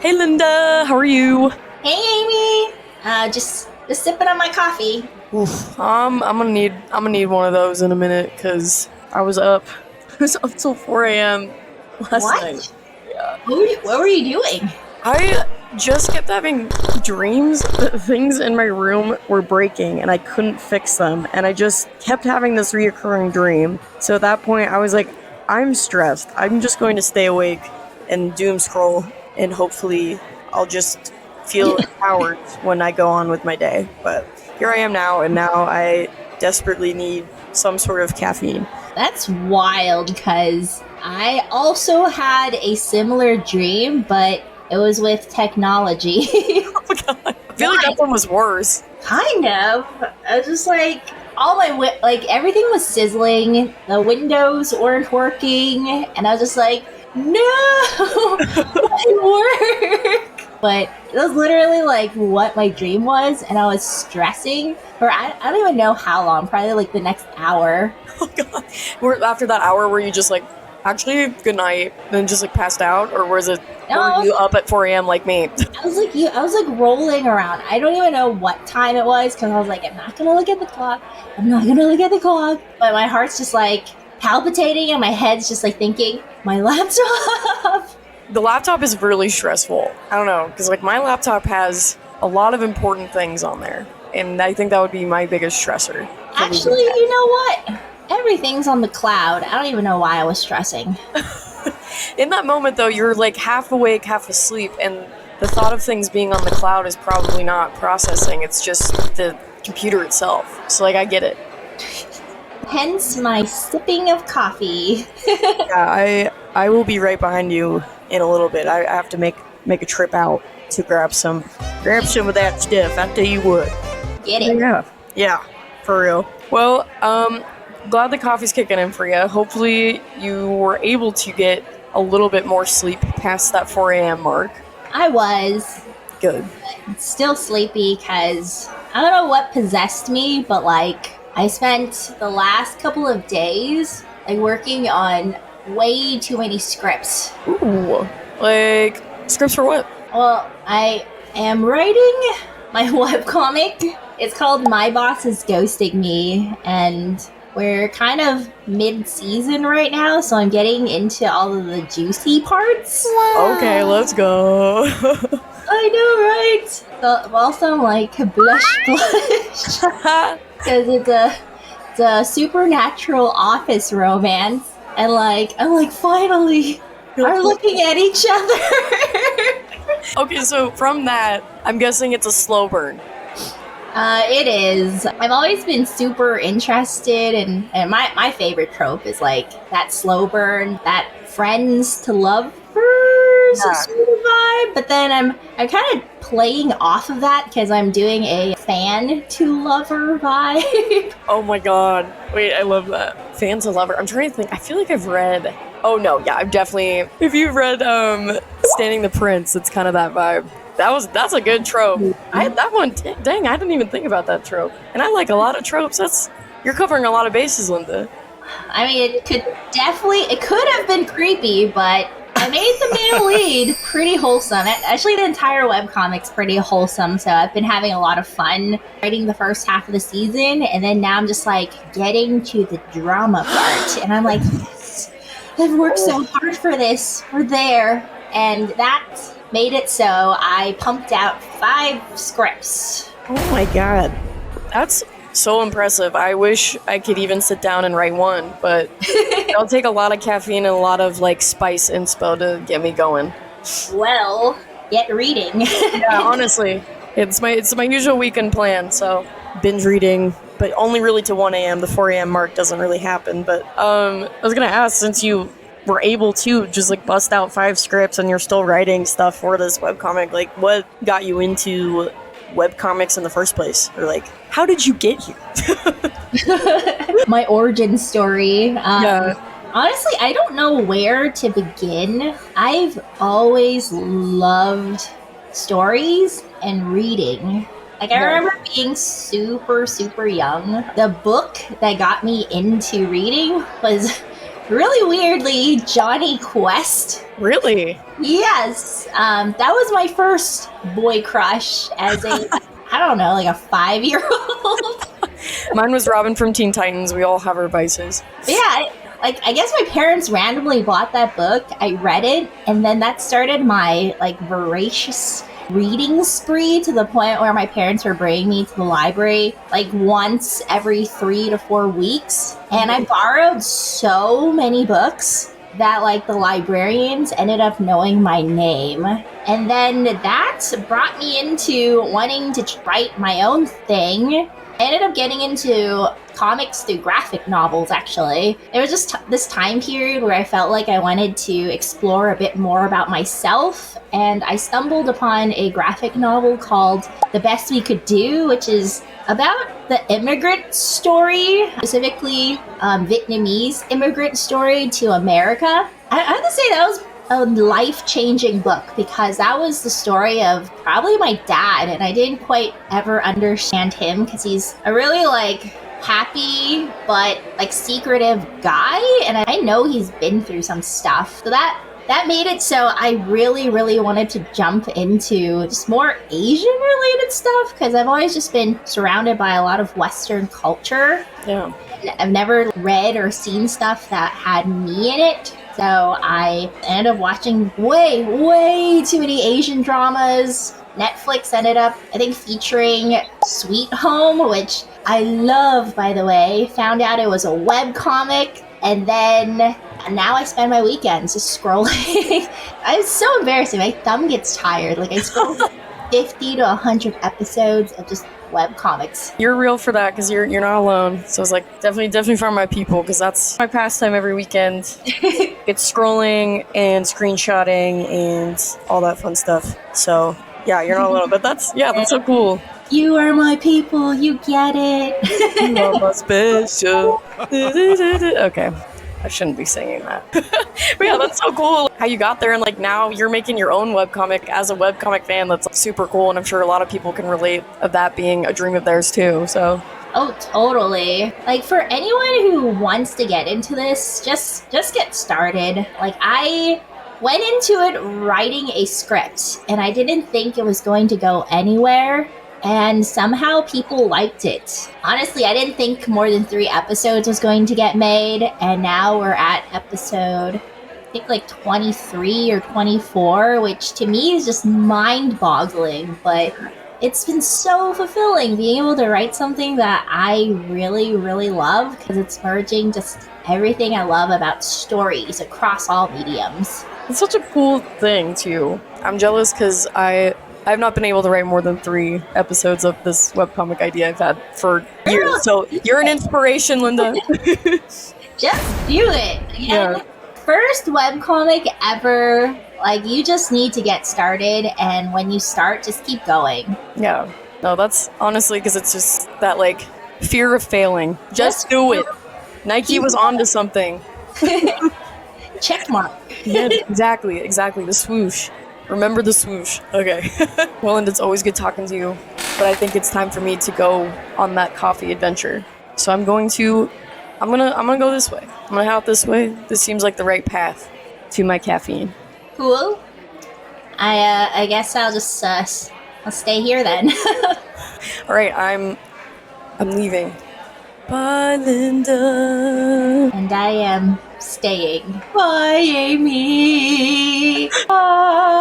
Hey Linda, how are you? Hey, Amy. Just sipping on my coffee. Oof, I'm gonna need one of those in a minute because I was up. I was up till 4 a.m. last night. What? Yeah. What were you doing? I just kept having dreams that things in my room were breaking and I couldn't fix them, and I just kept having this reoccurring dream. So at that point, I was like, I'm stressed. I'm just going to stay awake and doom scroll, and hopefully, I'll just feel empowered when I go on with my day. But here I am now, and now I desperately need some sort of caffeine. That's wild because I also had a similar dream, but it was with technology. Oh my god, I feel like that one was worse. Kind of. I was just like, all my everything was sizzling. The windows weren't working, and I was just like, no, it work. But it was literally like what my dream was, and I was stressing for I don't even know how long. Probably like the next hour. Oh god. After that hour, were you just like, actually, good night, then just like passed out? Or was it, No, were you up at 4 a.m. like me? I was like you. I was like rolling around. I don't even know what time it was because I was like, I'm not gonna look at the clock. I'm not gonna look at the clock. But my heart's just like palpitating, and my head's just like thinking, my laptop. The laptop is really stressful. I don't know, because like my laptop has a lot of important things on there. And I think that would be my biggest stressor. Actually, you know what? Everything's on the cloud. I don't even know why I was stressing. In that moment, though, you're like half awake, half asleep, and the thought of things being on the cloud is probably not processing. It's just the computer itself. So, like, I get it. Hence my sipping of coffee. Yeah, I will be right behind you in a little bit. I have to make a trip out to grab some of that stuff. I tell you what. Get it? Yeah, for real. Well, glad the coffee's kicking in for you. Hopefully, you were able to get a little bit more sleep past that 4 a.m. mark. I was. Good. Still sleepy because I don't know what possessed me, but like I spent the last couple of days like working on way too many scripts. Ooh, like scripts for what? Well, I am writing my webcomic. It's called My Boss is Ghosting Me, and we're kind of mid-season right now, so I'm getting into all of the juicy parts. Okay, let's go. I know, right? So, also, I'm like, blush. Because it's a supernatural office romance, and like, I'm like, finally, we're looking at each other. Okay, so from that, I'm guessing it's a slow burn. It is. I've always been super interested, and my favorite trope is like that slow burn, that friends to lovers sort of vibe. But then I'm kind of playing off of that because I'm doing a fan to lover vibe. Oh my god. Wait, I love that. Fan to lover. I'm trying to think. I feel like I've read. Oh no, yeah, I've definitely. If you've read Standing the Prince, it's kind of that vibe. That's a good trope. That one, dang, I didn't even think about that trope. And I like a lot of tropes. You're covering a lot of bases, Linda. I mean, it could have been creepy, but I made the male lead pretty wholesome. Actually, the entire webcomic's pretty wholesome, so I've been having a lot of fun writing the first half of the season, and then now I'm just like getting to the drama part, and I'm like, yes, I've worked so hard for this. We're there. And that made it so I pumped out 5 scripts. Oh my god. That's so impressive. I wish I could even sit down and write one, but it'll take a lot of caffeine and a lot of like spice inspo to get me going. Well, get reading. Yeah, honestly. It's my usual weekend plan, so binge reading, but only really to 1 a.m. The 4 a.m. mark doesn't really happen. But I was gonna ask, since you were able to just like bust out 5 scripts and you're still writing stuff for this webcomic, like what got you into webcomics in the first place? Or like, how did you get here? My origin story. Yeah. Honestly, I don't know where to begin. I've always loved stories and reading. Like, I remember being super, super young. The book that got me into reading was really weirdly, Johnny Quest. Really? Yes, that was my first boy crush as a, I don't know, like a 5-year-old. Mine was Robin from Teen Titans. We all have our vices. But yeah, I guess my parents randomly bought that book. I read it, and then that started my like voracious reading spree to the point where my parents were bringing me to the library like once every 3 to 4 weeks, and I borrowed so many books that like the librarians ended up knowing my name. And then that brought me into wanting to write my own thing. I ended up getting into comics through graphic novels, actually. There was just this time period where I felt like I wanted to explore a bit more about myself, and I stumbled upon a graphic novel called The Best We Could Do, which is about the immigrant story, specifically Vietnamese immigrant story to America. I have to say that was a life-changing book because that was the story of probably my dad, and I didn't quite ever understand him because he's a really like happy but like secretive guy, and I know he's been through some stuff. So that made it so I really wanted to jump into just more Asian related stuff because I've always just been surrounded by a lot of Western culture. Yeah. I've never read or seen stuff that had me in it. So I ended up watching way too many Asian dramas. Netflix ended up, I think, featuring Sweet Home, which I love, by the way. Found out it was a webcomic, and then now I spend my weekends just scrolling. It's so embarrassing. My thumb gets tired. Like I scroll 50 to 100 episodes of just webcomics. You're real for that because you're not alone. So it's like definitely find my people because that's my pastime every weekend. It's scrolling and screenshotting and all that fun stuff. So yeah, you're not alone. But that's so cool. You are my people. You get it. You are my special. Okay. I shouldn't be singing that. But yeah, that's so cool how you got there, and like now you're making your own webcomic as a webcomic fan. That's super cool, and I'm sure a lot of people can relate of that being a dream of theirs too. So oh, totally. Like for anyone who wants to get into this, just get started. Like I went into it writing a script, and I didn't think it was going to go anywhere. And somehow people liked it. Honestly, I didn't think more than 3 episodes was going to get made. And now we're at episode, I think like 23 or 24, which to me is just mind-boggling. But it's been so fulfilling being able to write something that I really love because it's merging just everything I love about stories across all mediums. it's such a cool thing too. I'm jealous because I've not been able to write more than 3 episodes of this webcomic idea I've had for years. So you're an inspiration, Linda. Just do it. Yeah. First webcomic ever. Like, you just need to get started, and when you start, just keep going. Yeah. No, that's honestly because it's just that like fear of failing. Just do it. Nike was onto something. Check mark. Yeah, exactly. The swoosh. Remember the swoosh. Okay. Well, and it's always good talking to you, but I think it's time for me to go on that coffee adventure. So I'm gonna go this way. I'm gonna head out this way. This seems like the right path to my caffeine. Cool. I guess I'll just I'll stay here then. All right, I'm leaving. Bye, Linda. And I am staying. Bye, Amy. Bye.